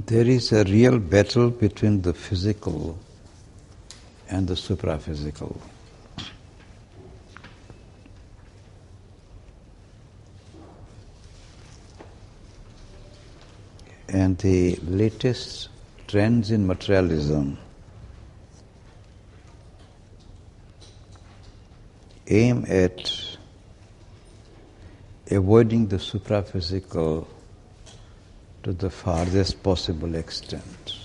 There is a real battle between the physical and the supra-physical. And the latest trends in materialism aim at avoiding the supra-physical to the farthest possible extent.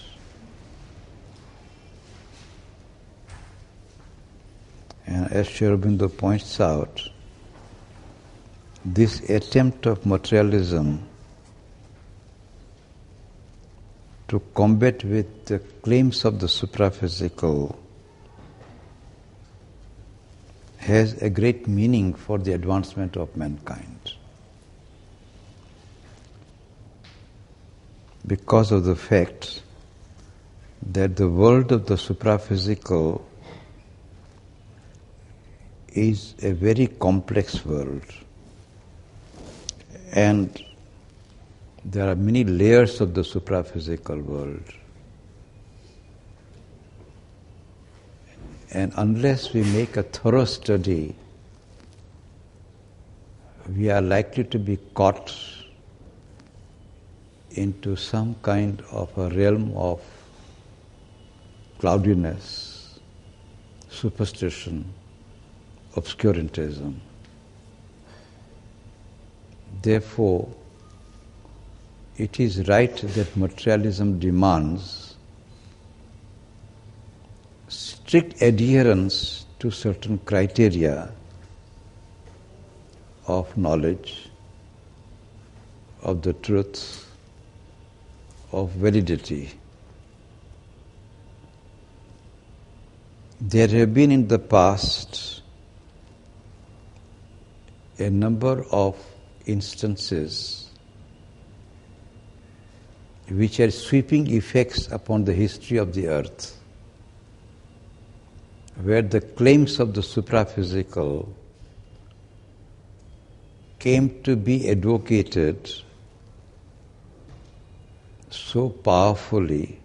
And as Aurobindo points out, this attempt of materialism to combat with the claims of the supra-physical has a great meaning for the advancement of mankind, because of the fact that the world of the supra-physical is a very complex world, and there are many layers of the supra-physical world. And unless we make a thorough study, we are likely to be caught into some kind of a realm of cloudiness, superstition, obscurantism. Therefore, it is right that materialism demands strict adherence to certain criteria of knowledge, of the truth, of validity. There have been in the past a number of instances which had sweeping effects upon the history of the earth, where the claims of the supra-physical came to be advocated so powerfully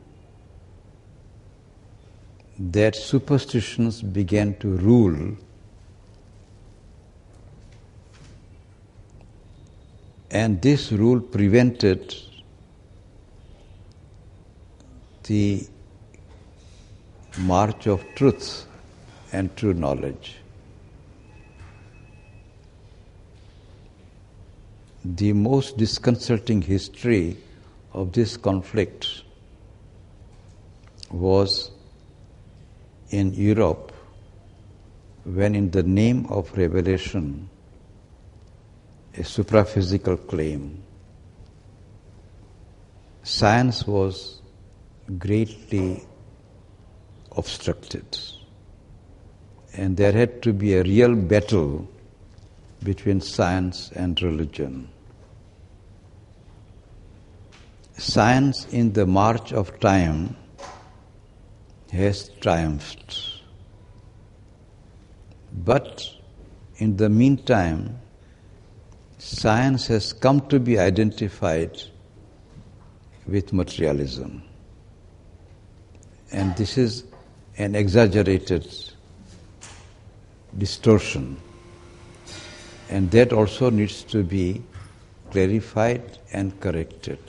that superstitions began to rule, and this rule prevented the march of truth and true knowledge. The most disconcerting history of this conflict was in Europe, when in the name of revelation, a supra-physical claim, science was greatly obstructed. And there had to be a real battle between science and religion. Science in the march of time has triumphed. But in the meantime, science has come to be identified with materialism. And this is an exaggerated distortion. And that also needs to be clarified and corrected.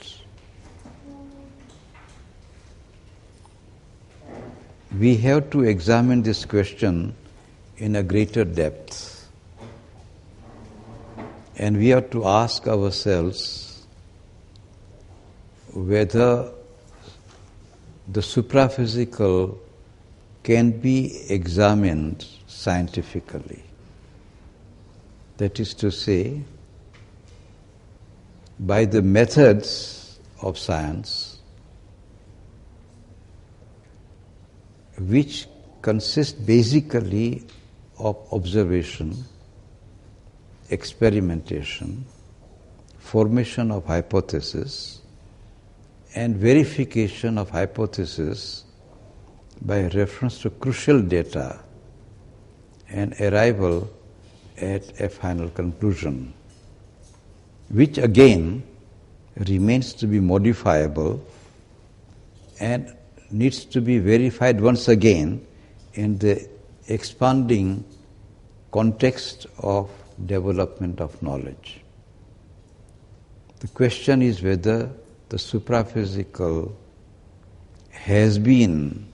We have to examine this question in a greater depth. And we have to ask ourselves whether the supra-physical can be examined scientifically. That is to say, by the methods of science, which consist basically of observation, experimentation, formation of hypothesis, and verification of hypothesis by reference to crucial data and arrival at a final conclusion, which again remains to be modifiable and needs to be verified once again in the expanding context of development of knowledge. The question is whether the supra-physical has been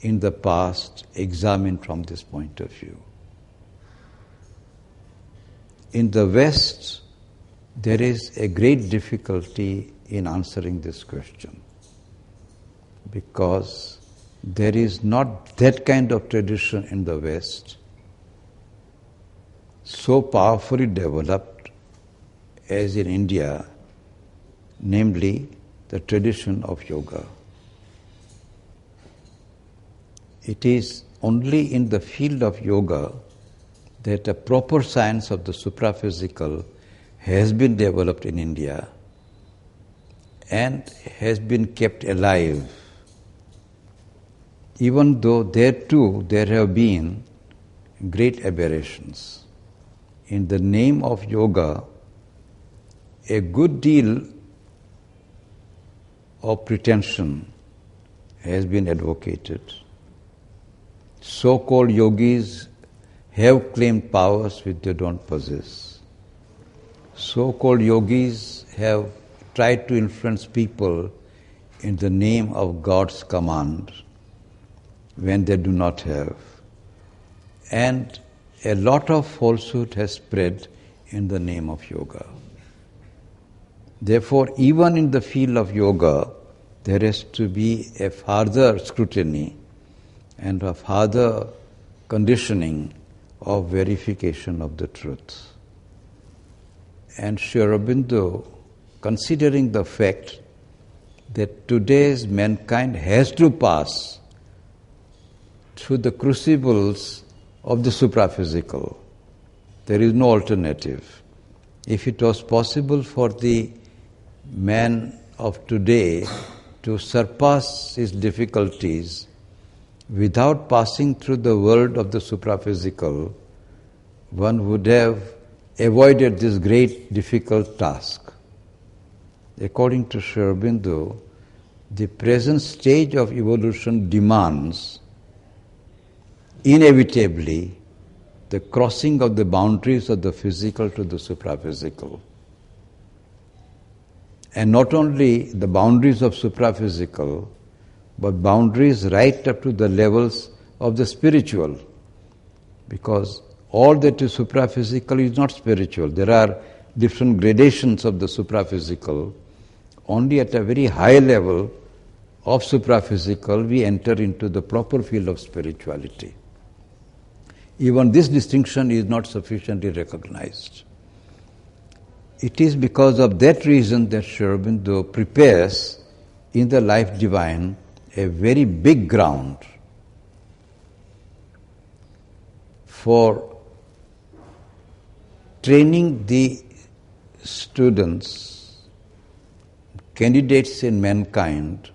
in the past examined from this point of view. In the West, there is a great difficulty in answering this question because there is not that kind of tradition in the West so powerfully developed as in India, namely the tradition of yoga. It is only in the field of yoga that a proper science of the supra-physical has been developed in India and has been kept alive, even though there too there have been great aberrations. In the name of yoga, a good deal of pretension has been advocated. So-called yogis have claimed powers which they don't possess. So-called yogis have tried to influence people in the name of God's command when they do not have. And a lot of falsehood has spread in the name of yoga. Therefore, even in the field of yoga, there has to be a further scrutiny and a further conditioning of verification of the truth. And Sri Aurobindo, considering the fact that today's mankind has to pass through the crucibles of the supra-physical, there is no alternative. If it was possible for the man of today to surpass his difficulties without passing through the world of the supra-physical, one would have avoided this great difficult task. According to Sri Aurobindo, the present stage of evolution demands inevitably the crossing of the boundaries of the physical to the supra-physical. And not only the boundaries of supra-physical, but boundaries right up to the levels of the spiritual. Because all that is supra-physical is not spiritual. There are different gradations of the supra-physical. Only at a very high level of supra-physical we enter into the proper field of spirituality. Even this distinction is not sufficiently recognized. It is because of that reason that Sri Aurobindo prepares in the Life Divine a very big ground for training the students, candidates in mankind,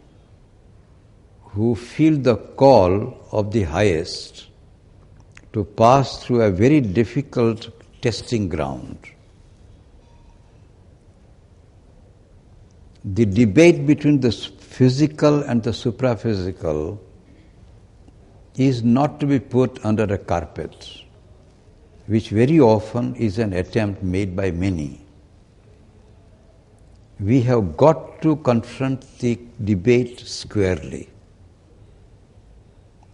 who feel the call of the highest to pass through a very difficult testing ground. The debate between the physical and the supra-physical is not to be put under a carpet, which very often is an attempt made by many. We have got to confront the debate squarely.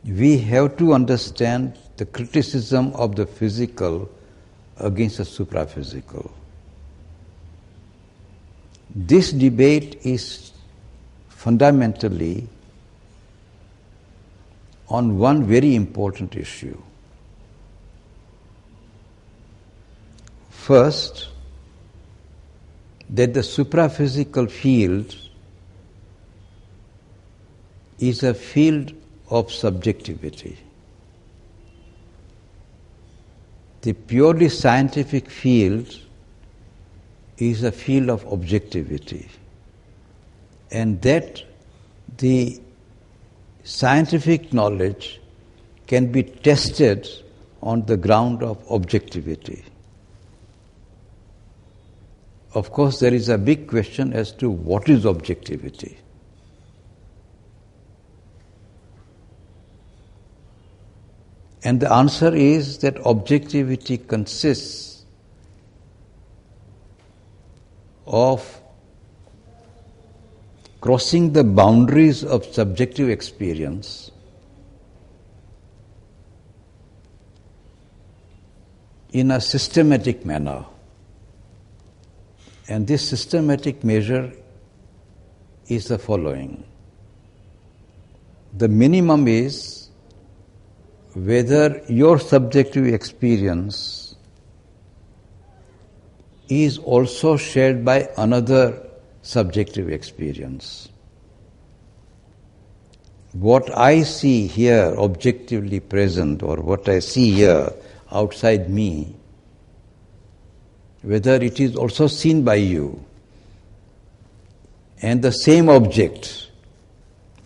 We have to understand the criticism of the physical against the supra-physical. This debate is fundamentally on one very important issue. First, that the supra-physical field is a field of subjectivity. The purely scientific field is a field of objectivity, and that the scientific knowledge can be tested on the ground of objectivity. Of course, there is a big question as to what is objectivity. And the answer is that objectivity consists of crossing the boundaries of subjective experience in a systematic manner. And this systematic measure is the following. The minimum is whether your subjective experience is also shared by another subjective experience. What I see here objectively present, or what I see here outside me, whether it is also seen by you, and the same object,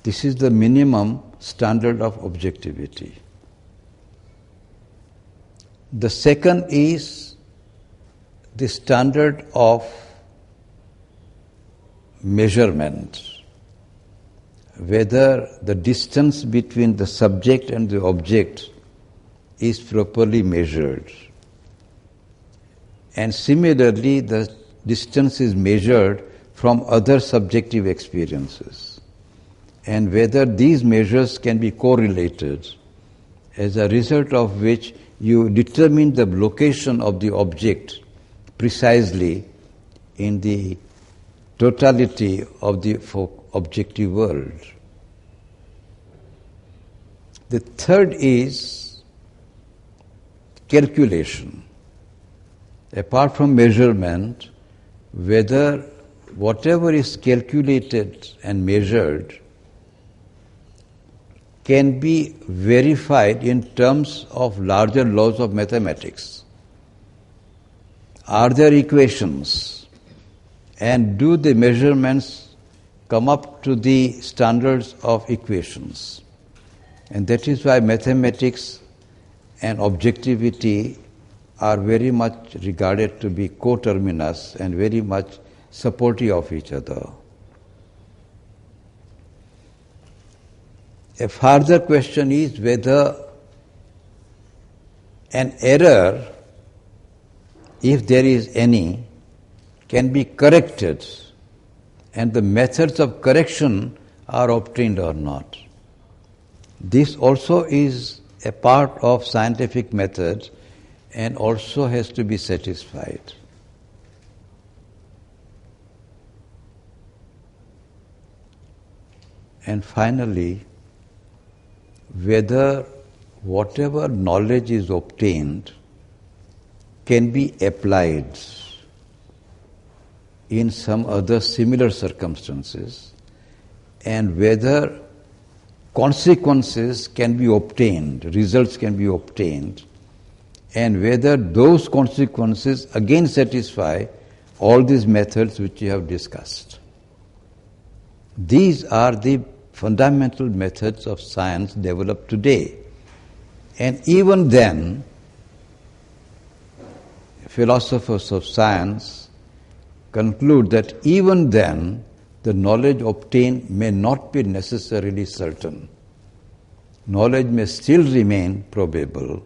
this is the minimum standard of objectivity. The second is the standard of measurement, whether the distance between the subject and the object is properly measured. And similarly, the distance is measured from other subjective experiences, and whether these measures can be correlated, as a result of which you determine the location of the object precisely in the totality of the objective world. The third is calculation. Apart from measurement, whether whatever is calculated and measured can be verified in terms of larger laws of mathematics. Are there equations? And do the measurements come up to the standards of equations? And that is why mathematics and objectivity are very much regarded to be coterminous and very much supportive of each other. A further question is whether an error, if there is any, can be corrected, and the methods of correction are obtained or not. This also is a part of scientific method and also has to be satisfied. And finally, whether whatever knowledge is obtained can be applied in some other similar circumstances, and whether consequences can be obtained, results can be obtained, and whether those consequences again satisfy all these methods which we have discussed. These are the fundamental methods of science developed today. And even then, philosophers of science conclude that even then, the knowledge obtained may not be necessarily certain. Knowledge may still remain probable.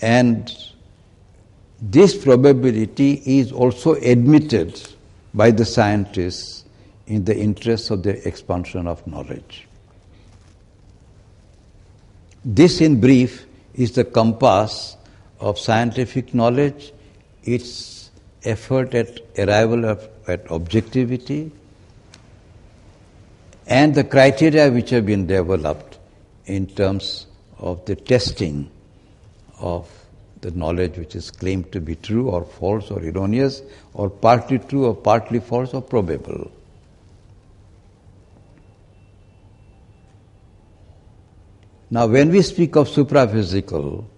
And this probability is also admitted by the scientists in the interest of the expansion of knowledge. This, in brief, is the compass of scientific knowledge, its effort at arrival at objectivity, and the criteria which have been developed in terms of the testing of the knowledge which is claimed to be true or false or erroneous or partly true or partly false or probable. Now, when we speak of supra-physical,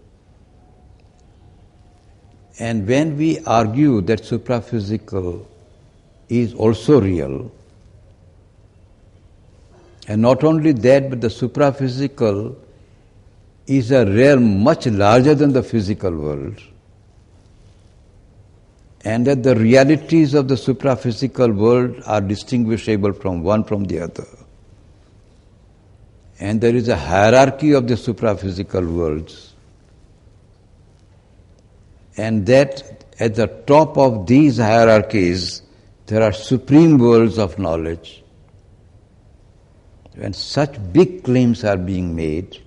and when we argue that supra-physical is also real, and not only that, but the supra-physical is a realm much larger than the physical world, and that the realities of the supra-physical world are distinguishable from one from the other. and there is a hierarchy of the supra-physical worlds, and that at the top of these hierarchies there are supreme worlds of knowledge. When such big claims are being made,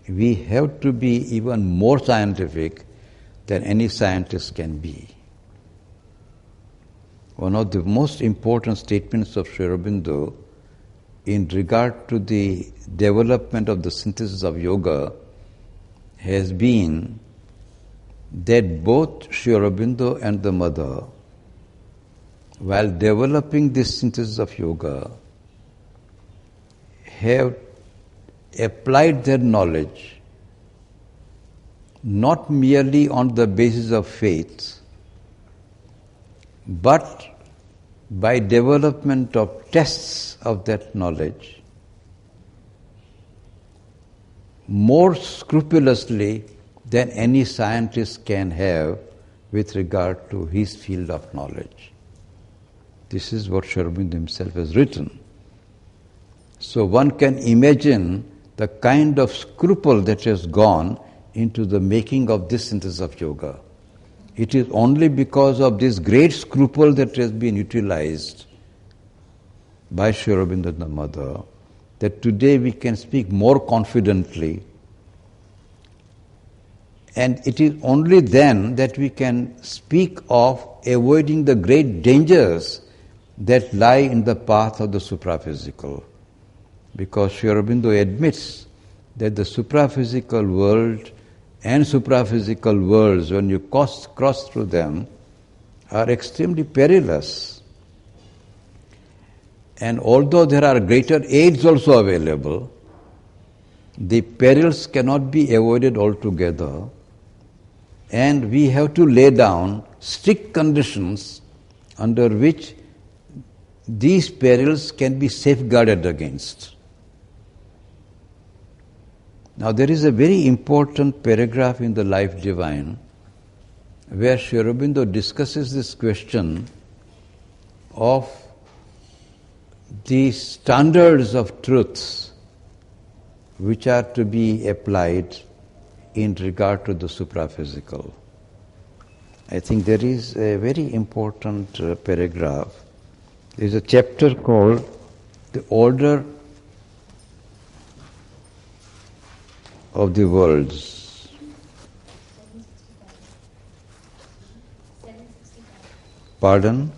we have to be even more scientific than any scientist can be. One of the most important statements of Sri Aurobindo in regard to the development of the synthesis of yoga has been that both Sri Aurobindo and the mother, while developing this synthesis of yoga, have applied their knowledge not merely on the basis of faith, but by development of tests of that knowledge more scrupulously than any scientist can have with regard to his field of knowledge. This is what Sri Aurobindo himself has written. So one can imagine the kind of scruple that has gone into the making of this synthesis of yoga. It is only because of this great scruple that has been utilized by Sri Aurobindo and the mother that today we can speak more confidently, and it is only then that we can speak of avoiding the great dangers that lie in the path of the supra-physical. Because Sri Aurobindo admits that the supra-physical world and supra-physical worlds, when you cross through them, are extremely perilous. And although there are greater aids also available, the perils cannot be avoided altogether, and we have to lay down strict conditions under which these perils can be safeguarded against. Now there is a very important paragraph in the Life Divine where Sri Aurobindo discusses this question of the standards of truths which are to be applied in regard to the supra-physical. I think there is a very important paragraph. There is a chapter called The Order of the Worlds. Pardon?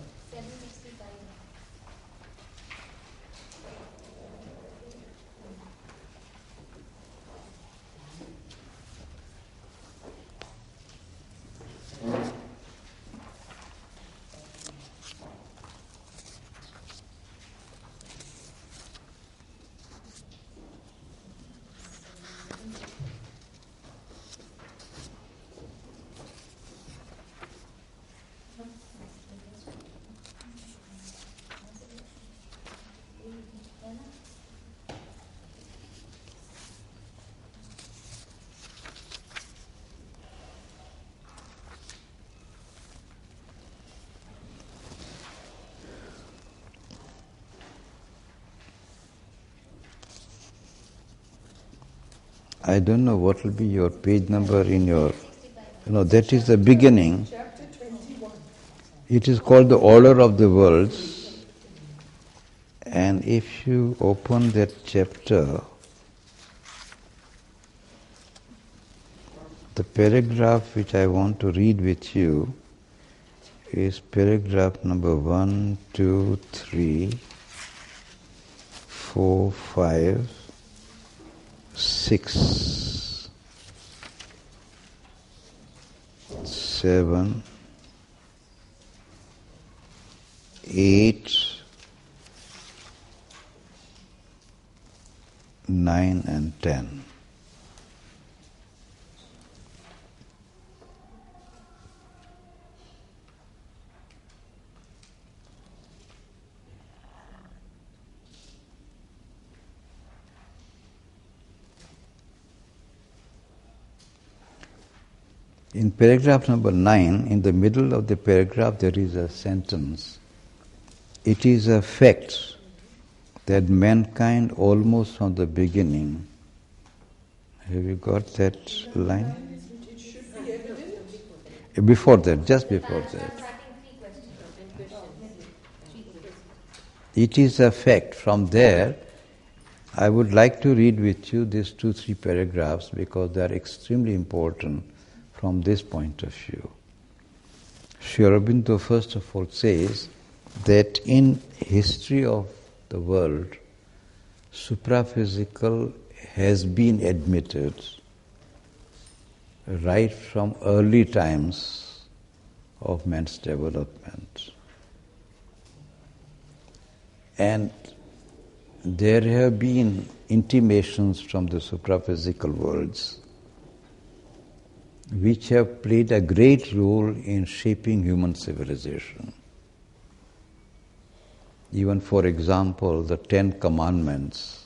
I don't know what will be your page number in your... that is the beginning. Chapter 21. It is called The Order of the Worlds. And if you open that chapter, the paragraph which I want to read with you is paragraph number 1, 2, 3, 4, 5, 6, 7, 8, 9 and 10. In paragraph number 9, in the middle of the paragraph there is a sentence. It is a fact that mankind almost from the beginning, have you got that line? Before that, just before that. It is a fact. From there, I would like to read with you these 2-3 paragraphs because they are extremely important from this point of view. Sri Aurobindo first of all says that in history of the world, supra-physical has been admitted right from early times of man's development. And there have been intimations from the supra-physical worlds which have played a great role in shaping human civilization. Even, for example, the 10 Commandments